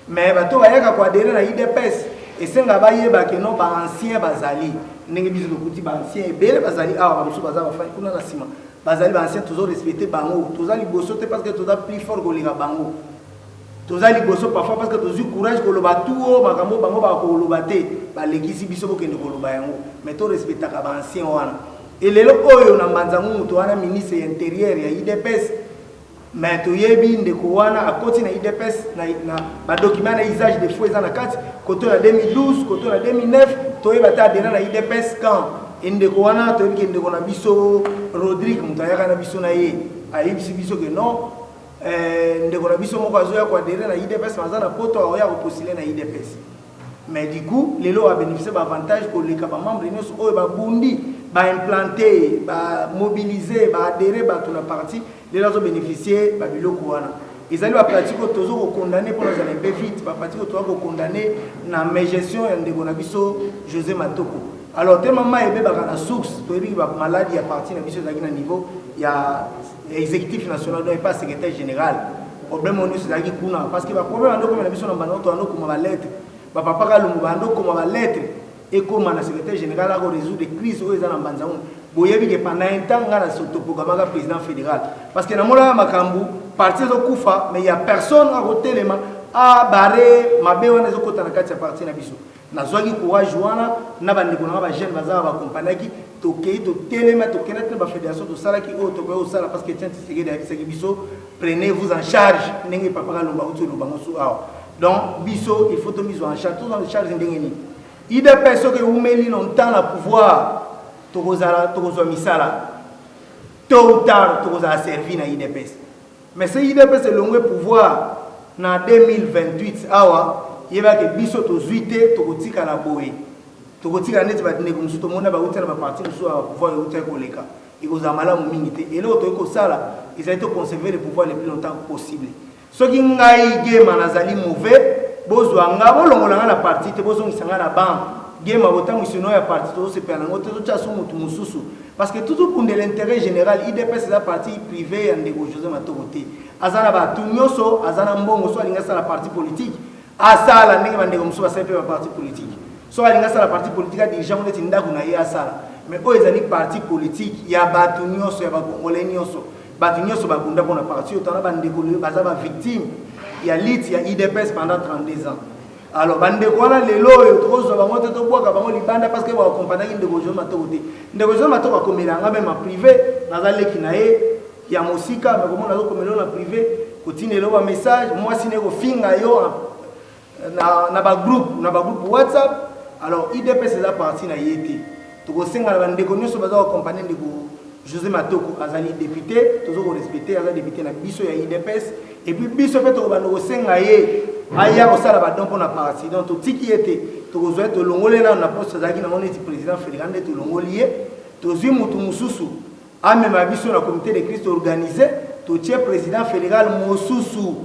mais batu baya ko adhérer na IDPS esenga bayeba ke no ba ancien bazali ndenge biso lokuti ba ancien ebele bazali awa mususu bazaba fa kuna na sima bazali ba ancien toujours respecter bango tozali boso te parce que toza plus fort que bango tozali boso parfois parce que tozu courage ko loba tout makambo bango ba ko loba te ba lekisi biso ko kende ko loba yango mais to respecta ka ba ancien wana et lelo oyo na Mbanzangungu to wana ministre intérieur ya IDPS mais to yebi ndeko wana akoti na IDPS na ba document na usage de faux na kati koto na 2012 koto na 2009 to yeba ta dena na IDPS quand ndeko wana to yebi ndeko na biso Rodrigue mutayaka na biso na ye ayibisi biso que non ndeko na biso moko azoya ko adhérer na IDPS mazana poto aoya ko postuler na IDPS mais du coup lelo a bénéficier ba avantage pour les membres nyonso oyo ba bundi ba implanter ba mobiliser ba adhérer ba tout la partie lelo zo bénéficier ba biloko wana ezali ba pratique tozo ko condamner pour les années vite ba pratique to ko condamner na gestion ya ndeko na biso José Matoko Alors tellement maïbe la source to ebi ba maladie à partir na biso zaki na niveau ya exécutif national donc pas secrétaire général problème on est zaki kuna parce que ba problème ando comme na biso na banoto ando comme ba lettre ba papa ka lumba ando comme ba lettre et comme na secrétaire général a résoudre des crises au ezana mbanzamu boyebi que pendant un temps ngana sotopoka ba président fédéral parce que na mola makambu parti zo kufa mais il y a personne à rotelema a barré mabe wana zo kota na kati ya parti na biso na zwaki courage wana na bandeko na ba jeune bazaba ba compagnie to kei to telema to kenate ba fédération to sala ki o to ko sala parce que tiens c'est que biso prenez-vous en charge ndenge papa ka lomba utu lomba ngosu awa donc biso il faut to mise en charge tout en charge ndenge ni ide personne que umeli longtemps la pouvoir to kozala to kozwa misala tôt ou tard to kozala servi na IDPS mais c'est IDPS longue pouvoir na 2028 awa yeba ke biso to zuite to kotika la boye to kotika neti ba ndeko musu to mona ba utela ba parti musu a pouvoir utela koleka ikoza malamu mingi te et là to ko sala ils ont été conserver le pouvoir le plus longtemps possible ce qui ngai game nazali mauvais bozwa nga bolongola na parti te bozo ngisanga na banc game abota musono ya parti to se pena ngote to tcha so mutu mususu parce que tout pour l'intérêt général IDPS c'est la partie privée ya ndeko José Matokote azana ba tunyoso azana mbongo so alinga sa la partie politique asala ndenge bandeko musu basepe ba parti politique so alinga sa la parti politique a dirigeant on est ndako na ye asala mais o ezali parti politique ya ba tunyoso ya ba congolais nyoso ba tunyoso ba bunda pour na parti otana bandeko baza ba victime ya lit ya IDPS pendant 32 ans alors bandeko wana lelo yo tozo bango te to bwaka bango libanda parce que ba accompagner ndeko José Matokote ndeko José Matokote akomela nga même en privé nazaleki na ye ya musika mais comment nazo komela na privé kotinelo ba message moi sine ko finga yo na ba groupe WhatsApp alors IDPS c'est la partie na yete to ko senga ba ndeko nyoso baza accompagner ndeko José Matoko azali député tozo ko respecter azali député na biso ya IDPS et puis biso pe to ba ndeko senga ye aya ko sala ba don pour na parti donc to tiki yete to ko zoe to longole na poste zaki na on est président fédéral to longolier to zui mutu mususu a même biso na comité de Christ organisé to tie président fédéral mosusu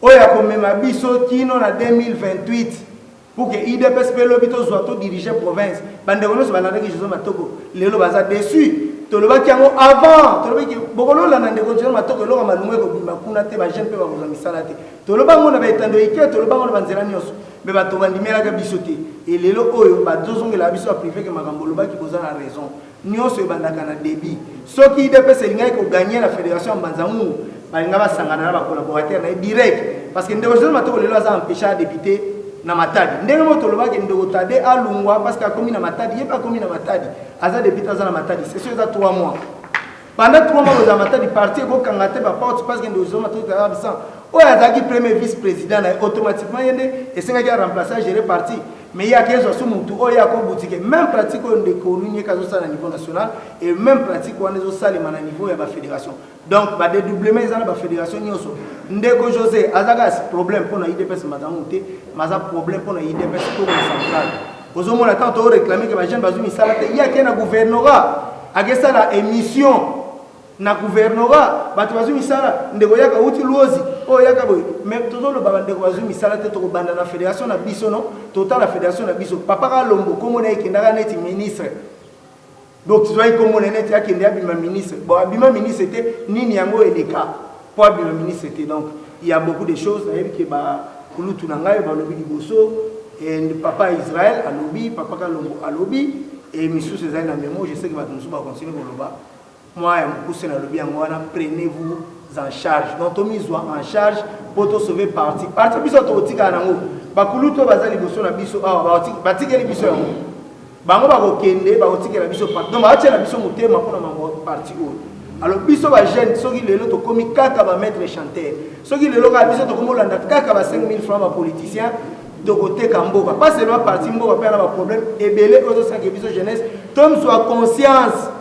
oya ko même biso kino na 2028 pour que IDPS pe lobito zo to diriger province bande kono so balanda ki José Matoko lelo baza déçu to loba kiango avant to loba ki bokolo la na ndeko José Matoko lo ka malumwe ko bima kuna te ba jeune pe ba ko misala te to loba ngona ba etando ike to loba ngona banzela nyoso me ba to bandimela ka biso te et lelo oyo ba dozongela biso privé que makambo loba ki boza na raison nyoso ebandaka na débit soki IDPS elingai ko gagner la fédération Mbanzamu balinga basangana na ba collaborateur na direct parce que ndeko José Matoko lelo aza empêché à député na matadi ndenge moto lobaki ndeko tade alungwa parce que akomi na matadi yeba akomi na matadi aza député aza na matadi c'est sûr ça 3 mois pendant 3 mois aux matadi parti ko kangate ba porte parce que ndeko José Matoko est absent o azaki premier vice-président na automatiquement yende esenga ki remplacer à gérer parti mais il y a 15 jours mutu o ya ko boutique même pratique on ndeko lunye kazo ça na niveau national et même pratique on ezo salima na niveau ya ba fédération donc ba dédoublement ezana ba fédération nyoso ndeko José azaka problème pour na IDPS madamu te maza problème pour na IDPS pour le central ozomo la tant to réclamer que ba jeune bazu misala te ya ke na gouvernorat akesa la émission na gouvernorat batu bazu misala ndeko yaka uti luozi o yaka boy même todo le baba ndeko bazu misala te to banda na fédération na biso non total la fédération na biso papa ka lombo komo na ekendaka neti ministre donc tu vois comme on est net akende abima ministre bon abima ministre était nini yango eleka pour abima ministre était donc il y a beaucoup de choses na yebi ke ba kulutu na ngai ba lobi liboso et papa Israël a lobby papa ka lombo a lobby et monsieur César na mémo je sais que va nous va continuer ko loba moi ya mukuse na lobby yango wana prenez-vous en charge donc to mise en charge pour to sauver parti biso to tika nango ba kulutu bazali liboso na biso ah ba tikeli biso yango bango ba ko kende ba ko tikela biso parti donc ba tia na biso mutema pona mango parti o alors biso ba jeune soki lelo to komi kaka ba maître chanteur soki lelo ka biso to komolanda kaka ba 5000 francs ba politicien de côté Kamboka pas seulement parti mboka pe na ba problème ebele ozo sanke biso jeunesse tom soit conscience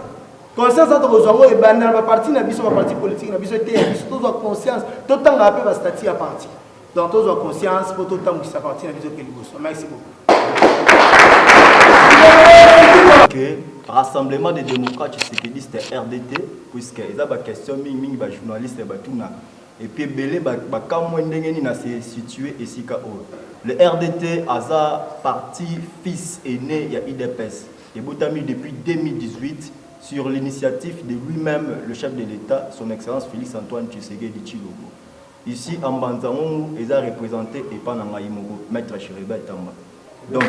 à to zongo e banda ba parti na biso ba parti politique na biso te biso to soit conscience to tanga pe ba statut à parti donc to soit conscience pour to tanga qui sa parti na biso ke liboso merci beaucoup que rassemblement des démocrates tshisekidistes RDT puisque ils a ba question mingi ba journaliste ba tuna et puis belé ba kamwe ndenge ni na se situé ici ka o le RDT aza parti fils aîné ya IDPS ebotami depuis 2018 sur l'initiative de lui-même, le chef de l'État, son Excellence Félix Antoine Tshisekedi Tshilombo. Ici, en Banzangongo, ils ont représenté et pas dans Maître Chireba et Tamba. Donc,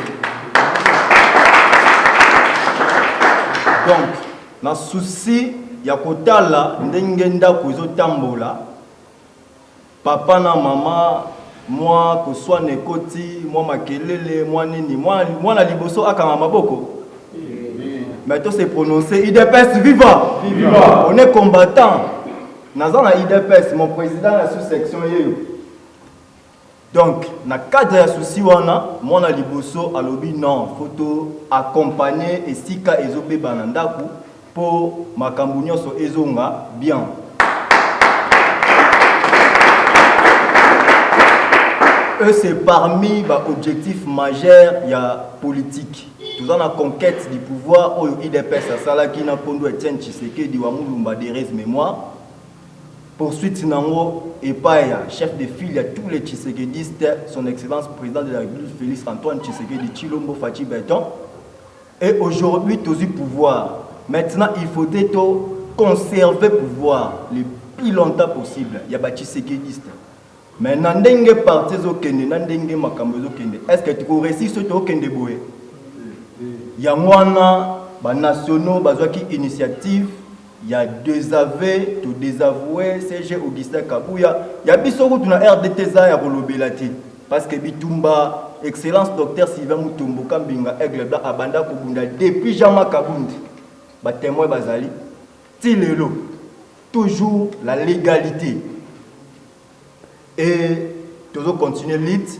dans ce souci, il y a kotala ndengenda kuzo tambola. Papa na maman, moi que soit nekoti, moi makelele, moi nini, moi la liboso akama maboko. Mais tout c'est prononcé IDPS viva. Viva. On est combattant. Dans la IDPS, mon président la sous-section yeux. Donc, dans le cadre de la souci, moi na liboso alobi non, photo accompagner et sika ezobe banandaku pour makambu nyonso ezonga bien. Eux, c'est parmi les objectifs majeurs il y a politique. Tout dans la conquête du pouvoir, au IDPS, à Salaki, na Pondo Etienne Tshisekedi, Wamulumba, Derez Mémoire. Poursuite, Nango, et Paya, chef de file, il y a tous les Tshisekedistes, son Excellence président de la République, Félix Antoine Tshisekedi Tshilombo Fachi Beton. Et aujourd'hui, tous le pouvoir. Maintenant, il faut conserver le pouvoir le plus longtemps possible. Il y a des Tshisekedistes. Mais nandenge parti zokende nandenge makambo zokende est-ce que tu peux réussir ce tokende boye ya mwana ba nationaux bazwaki initiative ya désavouer tout désavouer CG Augustin Kabuya ya biso ko tuna RDT za ya kolobela ti parce que bitumba excellence docteur Sylvain Mutombo Kambinga Aigle Blanc abanda ko bunda depuis Jama Kabundi ba témoin bazali ti lelo toujours la légalité. Et toujours continuer l'it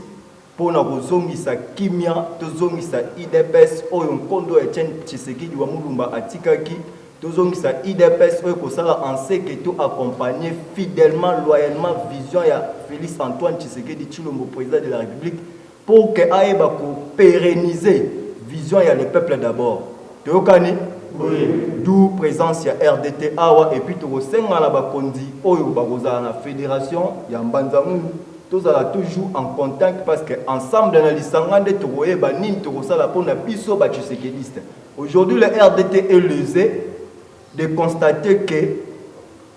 pour nous zongisa kimia, zongisa IDPS, oyo kondo Etienne Tshisekedi wa Mulumba atikaki, zongisa IDPS oyo kosala en ce que tout accompagner fidèlement, loyalement vision ya Félix Antoine Tshisekedi Tshilombo président de la République pour que aeba ko pérenniser vision ya le peuple d'abord. Tokani d'où présence ya RDT awa et puis tokosenga na bakondi oyo bakozala na fédération ya Mbanzamungu tozala toujours en contact parce que ensemble na lisanga nde tokoyeba nini tokosala pona biso ba Tshisekediste. Aujourd'hui le RDT est lésé de constater que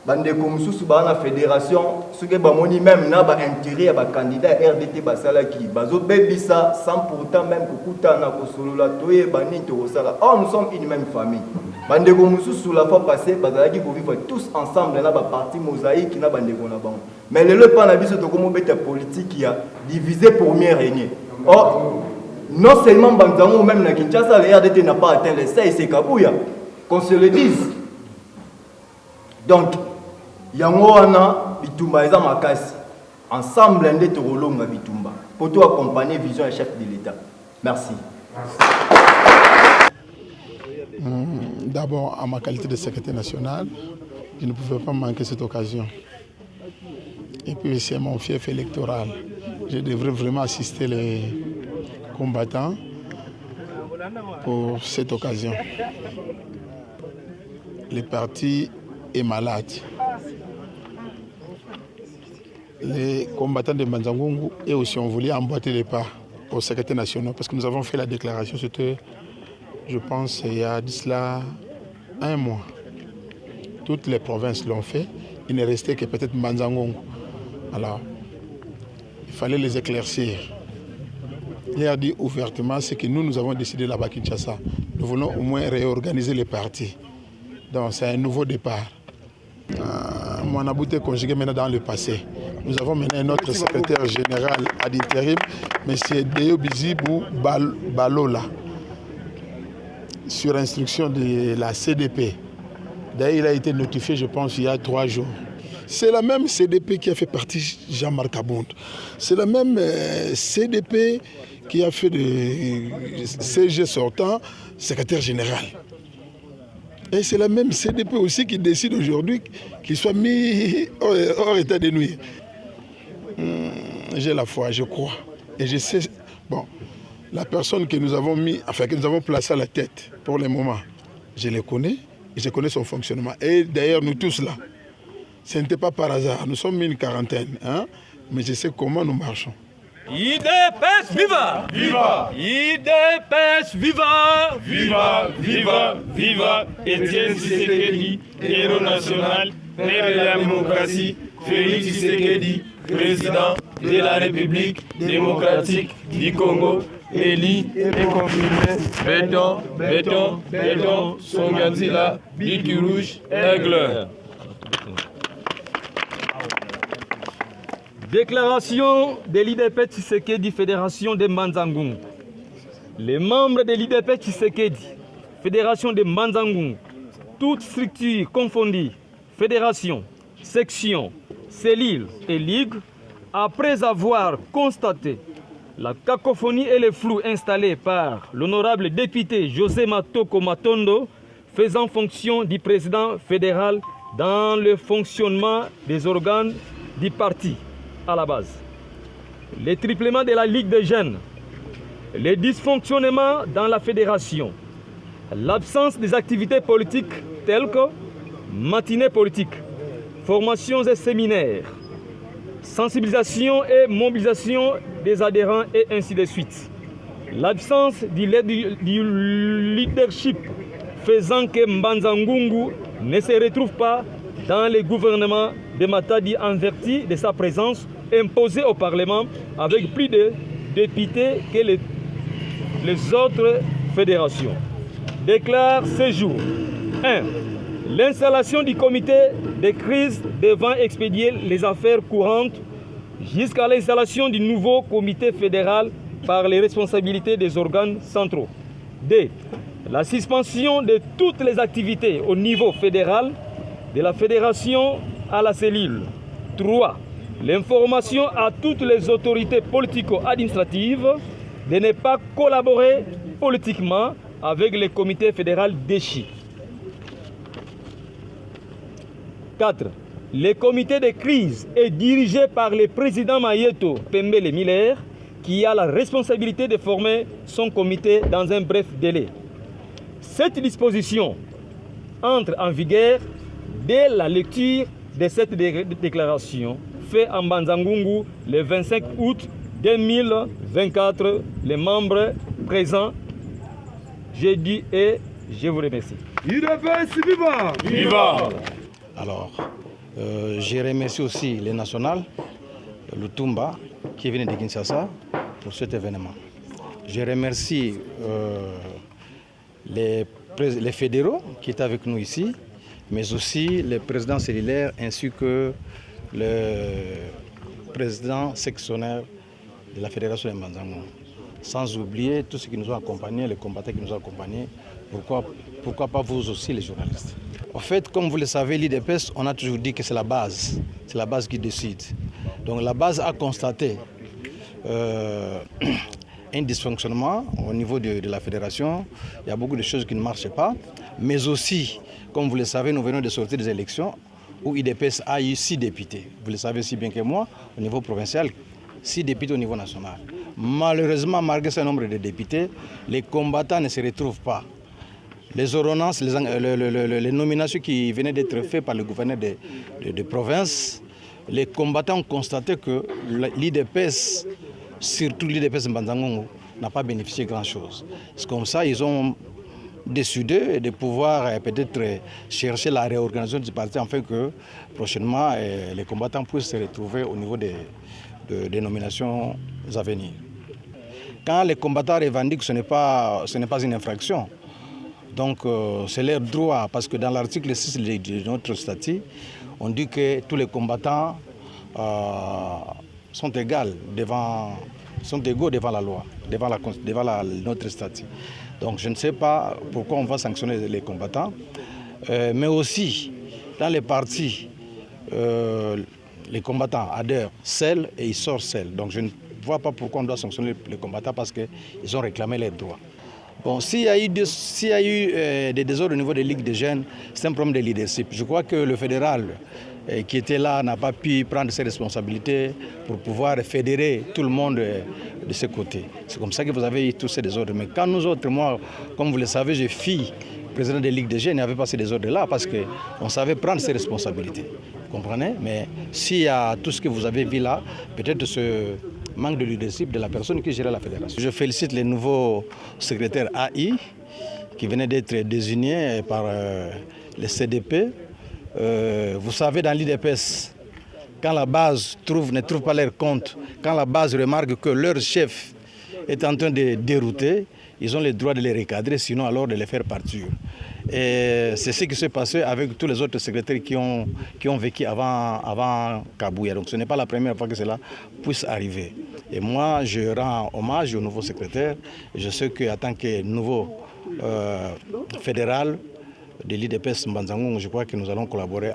bandeko mususu ba na fédération soki bamoni même na ba intérêt ya ba candidat RDT basalaki bazo bebisa sans pourtant même kokutana kosolola toyeba nini tokosala. Or nous sommes une même famille. Bandeko mususu la fois passée bazalaki ko vivre tous ensemble na ba parti mosaïque na bandeko na bango. Mais le pas na biso tokomo beta politique qui a divisé pour mieux régner. Or non seulement Banzango ou même na Kinshasa le RDT n'a pas atteint les seuils, c'est Kabuya qu'on se le dise. Donc yango wana bitumba eza makasi ensemble nde tokolonga bitumba pour tout accompagner vision et chef de l'État. Merci. D'abord, à ma qualité de secrétaire national, je ne pouvais pas manquer cette occasion. Et puis c'est mon fief électoral. Je devrais vraiment assister les combattants pour cette occasion. Le parti est malade. Les combattants de Mbanzangungu et aussi ont voulu emboîter les pas au secrétaire national parce que nous avons fait la déclaration, c'était, je pense, il y a de cela 1 mois. Toutes les provinces l'ont fait, il ne restait que peut-être Mbanzangungu. Alors, il fallait les éclaircir. Il a dit ouvertement ce que nous avons décidé là-bas à Kinshasa. Nous voulons au moins réorganiser les partis. Donc c'est un nouveau départ. Mon abouté conjugué maintenant dans le passé. Nous avons maintenant notre secrétaire général à l'intérim, M. Deo Bizibou Balola, sur instruction de la CDP. D'ailleurs, il a été notifié, je pense, il y a 3 jours. C'est la même CDP qui a fait partie de Jean-Marc Abound. C'est la même CDP qui a fait de CG sortant secrétaire général. Et c'est la même CDP aussi qui décide aujourd'hui qu'il soit mis hors état de nuire. J'ai la foi, je crois. Et je sais, bon, la personne que nous avons mis, enfin que nous avons placée à la tête pour le moment, je le connais et je connais son fonctionnement. Et d'ailleurs, nous tous là, ce n'était pas par hasard. Nous sommes une quarantaine, hein, mais je sais comment nous marchons. IDPS viva! Viva! IDPS viva! Viva! Viva! Viva! Étienne Tshisekedi, héros national, père de la démocratie, Félix Tshisekedi, président de la République démocratique du Congo, élu et confirmé. Béton, béton, béton, Songanzila, Biki Rouge, Aigle. Déclaration de l'IDP Tshisekedi, Fédération de Manzangung. Les membres de l'IDP Tshisekedi, Fédération de Manzangung, toutes structures confondues, fédérations, sections, cellules et ligues, après avoir constaté la cacophonie et le flou installés par l'honorable député José Matoko Matondo, faisant fonction du président fédéral dans le fonctionnement des organes du parti à la base, le triplement de la Ligue des jeunes, les dysfonctionnements dans la fédération, l'absence des activités politiques telles que matinées politiques, formations et séminaires, sensibilisation et mobilisation des adhérents et ainsi de suite. L'absence du leadership faisant que Mbanza-Ngungu ne se retrouve pas dans le gouvernement de Matadi en vertu de sa présence imposée au Parlement avec plus de députés que les autres fédérations. Déclare ce jour 1. L'installation du comité de crise devant expédier les affaires courantes jusqu'à l'installation du nouveau comité fédéral par les responsabilités des organes centraux. 2. La suspension de toutes les activités au niveau fédéral, de la fédération à la cellule. 3. L'information à toutes les autorités politico-administratives de ne pas collaborer politiquement avec le comité fédéral déchu. 4. Le comité de crise est dirigé par le président Mayeto Pembele Miller, qui a la responsabilité de former son comité dans un bref délai. Cette disposition entre en vigueur dès la lecture de cette déclaration faite en Mbanza-Ngungu le 25 août 2024. Les membres présents, j'ai dit et je vous remercie. IDPS viva! Viva! Alors, je remercie aussi les nationales, le Tumba, qui est venu de Kinshasa pour cet événement. Je remercie les fédéraux qui étaient avec nous ici, mais aussi le président cellulaire ainsi que le président sectionnaire de la fédération de Mbanza-Ngungu. Sans oublier tous ceux qui nous ont accompagnés, les combattants qui nous ont accompagnés, pourquoi pas vous aussi les journalistes. En fait, comme vous le savez, l'IDPS, on a toujours dit que c'est la base qui décide. Donc la base a constaté un dysfonctionnement au niveau de la fédération. Il y a beaucoup de choses qui ne marchaient pas, mais aussi, comme vous le savez, nous venons de sortir des élections où l'IDPS a eu 6 députés. Vous le savez si bien que moi, au niveau provincial, 6 députés au niveau national. Malheureusement, malgré ce nombre de députés, les combattants ne se retrouvent pas. Les ordonnances, les nominations qui venaient d'être faites par le gouverneur de province, les combattants ont constaté que l'IDPS, surtout l'IDPS Mbanza-Ngungu, n'a pas bénéficié de grand-chose. C'est comme ça qu'ils ont décidé de pouvoir peut-être chercher la réorganisation du parti afin que prochainement les combattants puissent se retrouver au niveau des nominations à venir. Quand les combattants revendiquent que ce n'est pas une infraction, donc c'est leur droit, parce que dans l'article 6 de notre statut, on dit que tous les combattants sont égaux devant la loi, devant notre statut. Donc je ne sais pas pourquoi on va sanctionner les combattants, mais aussi dans les partis, les combattants adhèrent seuls et ils sortent seuls. Donc je ne vois pas pourquoi on doit sanctionner les combattants parce qu'ils ont réclamé leurs droits. Bon, s'il y a eu des désordres au niveau des ligues des jeunes, c'est un problème de leadership. Je crois que le fédéral qui était là n'a pas pu prendre ses responsabilités pour pouvoir fédérer tout le monde de ce côté. C'est comme ça que vous avez eu tous ces désordres. Mais quand nous autres, moi, comme vous le savez, je suis président des ligues des jeunes, il n'y avait pas ces désordres-là parce qu'on savait prendre ses responsabilités. Vous comprenez? Mais s'il y a tout ce que vous avez vu là, peut-être manque de leadership de la personne qui gérait la fédération. Je félicite les nouveaux secrétaires AI qui venaient d'être désignés par les CDP. Vous savez, dans l'IDPS, quand la base ne trouve pas leur compte, quand la base remarque que leur chef est en train de dérouter, ils ont le droit de les recadrer, sinon alors de les faire partir. Et c'est ce qui s'est passé avec tous les autres secrétaires qui ont vécu avant Kabouya. Donc ce n'est pas la première fois que cela puisse arriver. Et moi, je rends hommage au nouveau secrétaire. Je sais qu'en tant que nouveau fédéral de l'IDPS Mbanzangoung, je crois que nous allons collaborer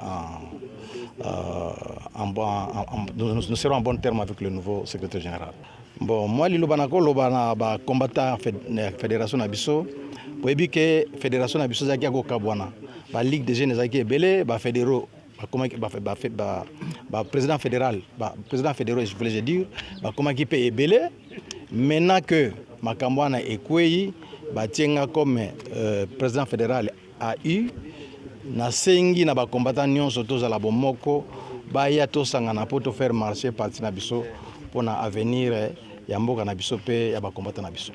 nous serons en bon terme avec le nouveau secrétaire général. Bon, moi, je suis combattant de la Fédération Nabiso. Pour que la Fédération Nabiso est la Ligue des jeunes est belé, président fédéral, je voulais dire, comment il peut belé. Maintenant que Makambouana est Kouei, comme président fédéral a eu, na sengi na ba combattant nyonso tozala bomoko baya tosangana po to faire marcher parti na biso pour na avenir ya mboka na biso pe ya ba combattant na biso.